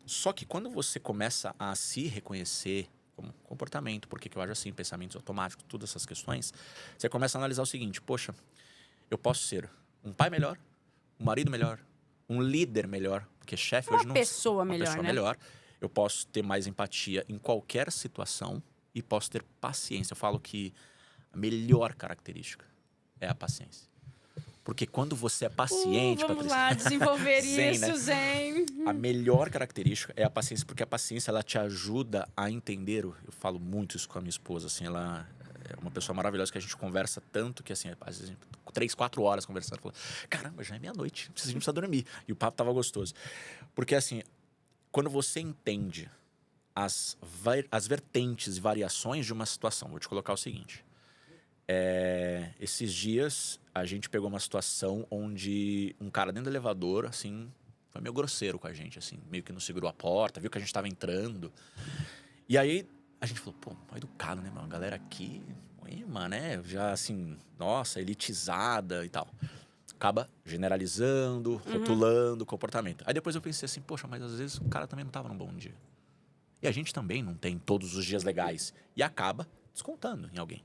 Só que quando você começa a se reconhecer como comportamento, por que eu ajo assim, pensamentos automáticos, todas essas questões, você começa a analisar o seguinte, poxa, eu posso ser um pai melhor, um marido melhor, um líder melhor, porque chefe hoje não... Uma pessoa melhor. Eu posso ter mais empatia em qualquer situação e posso ter paciência. Eu falo que a melhor característica é a paciência. Porque quando você é paciente... Vamos lá desenvolver zen, isso, né? Zen. A melhor característica é a paciência, porque a paciência ela te ajuda a entender. Eu falo muito isso com a minha esposa. Assim, ela é uma pessoa maravilhosa que a gente conversa tanto que, assim, às vezes, 3, 4 horas conversando. Fala, caramba, já é meia-noite, a gente precisa dormir. E o papo tava gostoso. Porque, assim... Quando você entende as vertentes e variações de uma situação, vou te colocar o seguinte. Esses dias, a gente pegou uma situação onde um cara dentro do elevador, assim, foi meio grosseiro com a gente, assim, meio que não segurou a porta, viu que a gente tava entrando. E aí, a gente falou, pô, mal educado, né, mano? A galera aqui, né, já assim, nossa, elitizada e tal. Acaba generalizando, rotulando o comportamento. Aí depois eu pensei assim, poxa, mas às vezes o cara também não estava num bom dia. E a gente também não tem todos os dias legais. E acaba descontando em alguém.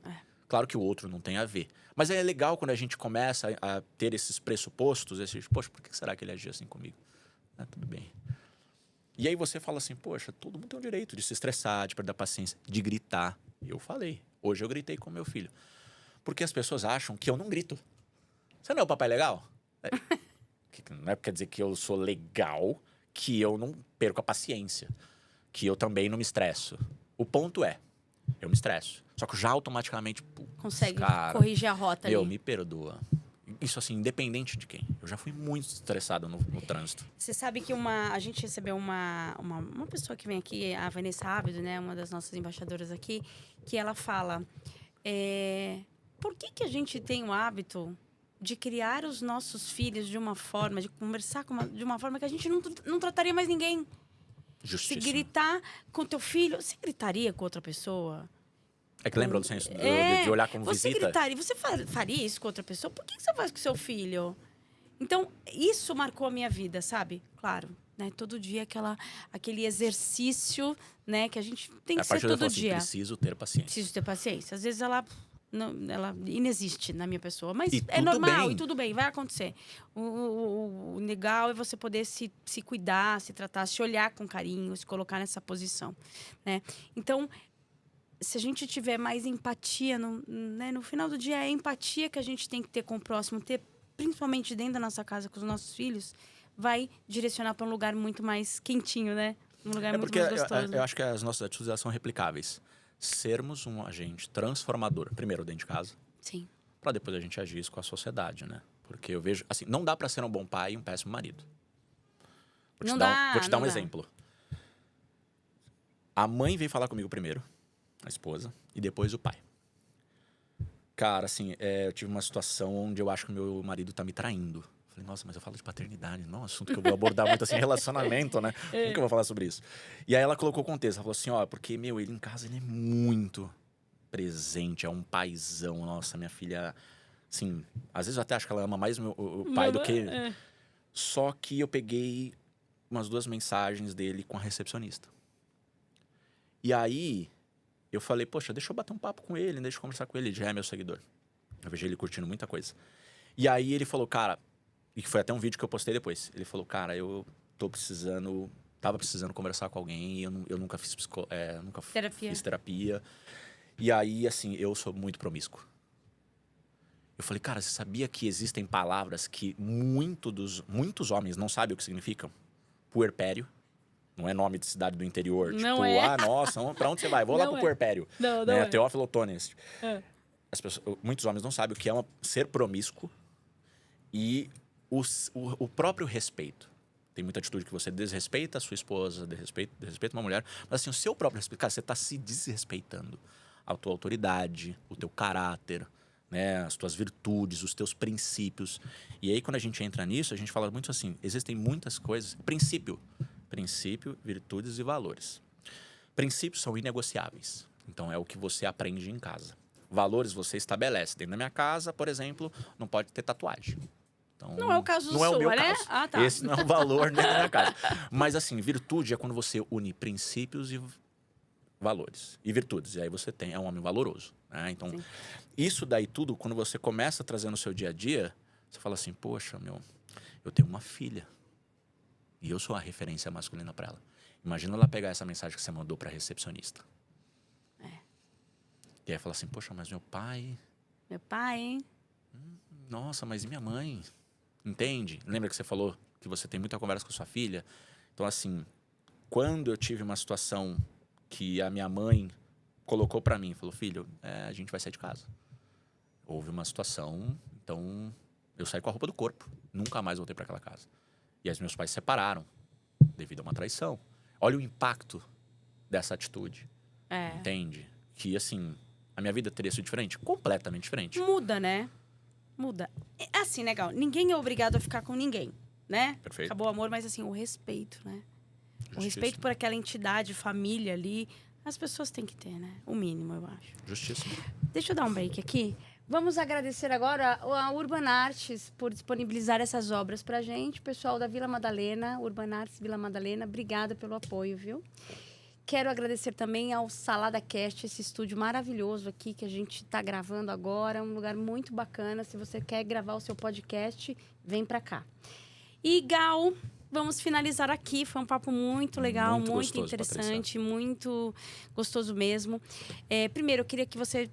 Claro que o outro não tem a ver. Mas é legal quando a gente começa a ter esses pressupostos, poxa, por que será que ele agiu assim comigo? Tudo bem. E aí você fala assim, poxa, todo mundo tem o direito de se estressar, de perder a paciência, de gritar. Eu falei. Hoje eu gritei com meu filho. Porque as pessoas acham que eu não grito. Você não é o papai legal? Não é porque quer dizer que eu sou legal que eu não perco a paciência. Que eu também não me estresso. O ponto é, eu me estresso. Só que já automaticamente... Consegue corrigir a rota ali. Me perdoa. Isso assim, independente de quem. Eu já fui muito estressado no trânsito. Você sabe que a gente recebeu uma pessoa que vem aqui, a Vanessa Ábido, né? Uma das nossas embaixadoras aqui, que ela fala... por que a gente tem o hábito de criar os nossos filhos de uma forma, de conversar de uma forma que a gente não trataria mais ninguém? Justíssimo. Se gritar com teu filho, você gritaria com outra pessoa? É que lembra do senso de olhar como você visita? Você faria isso com outra pessoa? Por que você faz com seu filho? Então, isso marcou a minha vida, sabe? Claro, né? Todo dia aquele exercício, né? Que a gente tem que ser todo dia. Preciso ter paciência. Preciso ter paciência. Às vezes ela inexiste na minha pessoa. Mas e é normal bem. e tudo bem, vai acontecer. O legal é você poder se cuidar, se tratar, se olhar com carinho, se colocar nessa posição, né? Então, se a gente tiver mais empatia, no final do dia é a empatia que a gente tem que ter com o próximo, ter principalmente dentro da nossa casa com os nossos filhos, vai direcionar para um lugar muito mais quentinho, né? Um lugar muito mais gostoso. Eu acho que as nossas atitudes elas são replicáveis. Sermos um agente transformador, primeiro dentro de casa. Sim. Para depois a gente agir isso com a sociedade, né? Porque eu vejo, assim, não dá para ser um bom pai e um péssimo marido. Vou te dar um exemplo. A mãe veio falar comigo primeiro, a esposa, e depois o pai. Cara, assim, eu tive uma situação onde eu acho que o meu marido tá me traindo. Falei, nossa, mas eu falo de paternidade. Não é um assunto que eu vou abordar muito, assim, relacionamento, né? Como que eu vou falar sobre isso? E aí ela colocou o contexto. Ela falou assim, porque, ele em casa, ele é muito presente, é um paizão. Nossa, minha filha, assim, às vezes eu até acho que ela ama mais o pai do que ele. Só que eu peguei umas 2 mensagens dele com a recepcionista. E aí... eu falei, poxa, deixa eu bater um papo com ele, deixa eu conversar com ele, ele já é meu seguidor. Eu vejo ele curtindo muita coisa. E aí ele falou, cara, e foi até um vídeo que eu postei depois. Ele falou, cara, eu tava precisando conversar com alguém, eu nunca fiz fiz terapia. E aí, assim, eu sou muito promíscuo. Eu falei, cara, você sabia que existem palavras que muitos homens não sabem o que significam? Puerpério. Não é nome de cidade do interior. Não é. Nossa, pra onde você vai? Vou lá pro puerpério. Não né? é. Teófilo Otônios. Muitos homens não sabem o que é ser promíscuo e o próprio respeito. Tem muita atitude que você desrespeita a sua esposa, desrespeita uma mulher. Mas assim, o seu próprio respeito, cara, você tá se desrespeitando. A tua autoridade, o teu caráter, né? As tuas virtudes, os teus princípios. E aí, quando a gente entra nisso, a gente fala muito assim, existem muitas coisas. Princípio, virtudes e valores. Princípios são inegociáveis. Então, é o que você aprende em casa. Valores você estabelece. Dentro da minha casa, por exemplo, não pode ter tatuagem. Então, não é o caso do não é o meu né? caso. Ah, tá. Esse não é um valor dentro da minha casa. Mas, assim, virtude é quando você une princípios e valores. E virtudes. E aí você é um homem valoroso. Né? Então, sim, isso daí tudo, quando você começa a trazer no seu dia a dia, você fala assim, poxa, eu tenho uma filha. E eu sou a referência masculina para ela. Imagina ela pegar essa mensagem que você mandou para a recepcionista. E aí fala assim, poxa, mas meu pai... Meu pai, hein? Nossa, mas e minha mãe? Entende? Lembra que você falou que você tem muita conversa com sua filha? Então, assim, quando eu tive uma situação que a minha mãe colocou para mim, falou, filho, a gente vai sair de casa. Houve uma situação, então eu saí com a roupa do corpo. Nunca mais voltei para aquela casa. E aí meus pais se separaram devido a uma traição. Olha o impacto dessa atitude. Entende? Que, assim, a minha vida teria sido diferente? Completamente diferente. Muda, né? Muda. É assim, legal. Ninguém é obrigado a ficar com ninguém, né? Perfeito. Acabou o amor, mas assim, o respeito, né? O respeito por aquela entidade, família ali. As pessoas têm que ter, né? O mínimo, eu acho. Justíssimo. Deixa eu dar um break aqui. Vamos agradecer agora a Urban Arts por disponibilizar essas obras pra gente. Pessoal da Vila Madalena, Urban Arts Vila Madalena, obrigada pelo apoio, viu? Quero agradecer também ao Salada Cast, esse estúdio maravilhoso aqui que a gente está gravando agora. Um lugar muito bacana. Se você quer gravar o seu podcast, vem pra cá. E Gal, vamos finalizar aqui. Foi um papo muito legal, muito gostoso, interessante, Patrícia. Muito gostoso mesmo. Primeiro, eu queria que você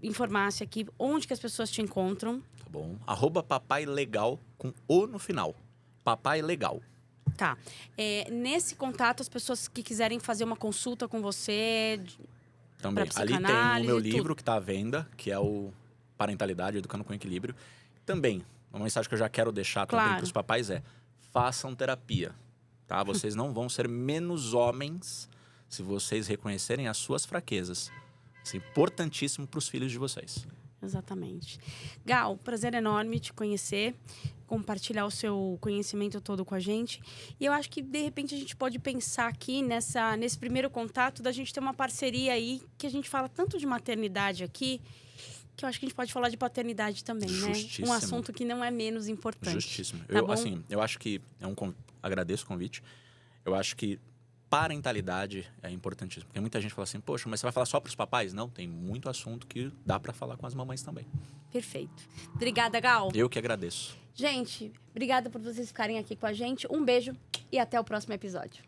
informasse aqui onde que as pessoas te encontram. Tá bom. @papailegal com O no final. Papai Legal. Tá. Nesse contato, as pessoas que quiserem fazer uma consulta com você... Também. Ali tem o meu livro que está à venda, que é o Parentalidade, Educando com Equilíbrio. Também, uma mensagem que eu já quero deixar também Claro. para os papais é: façam terapia, tá? Vocês não vão ser menos homens se vocês reconhecerem as suas fraquezas. Isso é importantíssimo para os filhos de vocês. Exatamente. Gal, prazer enorme te conhecer, compartilhar o seu conhecimento todo com a gente. E eu acho que, de repente, a gente pode pensar aqui nesse primeiro contato da gente ter uma parceria aí, que a gente fala tanto de maternidade aqui, que eu acho que a gente pode falar de paternidade também, né? Justíssimo. Um assunto que não é menos importante. Justíssimo. Tá bom? Eu acho que agradeço o convite. Eu acho que parentalidade é importantíssimo. Porque muita gente fala assim, poxa, mas você vai falar só para os papais? Não, tem muito assunto que dá para falar com as mamães também. Perfeito. Obrigada, Gal. Eu que agradeço. Gente, obrigada por vocês ficarem aqui com a gente. Um beijo e até o próximo episódio.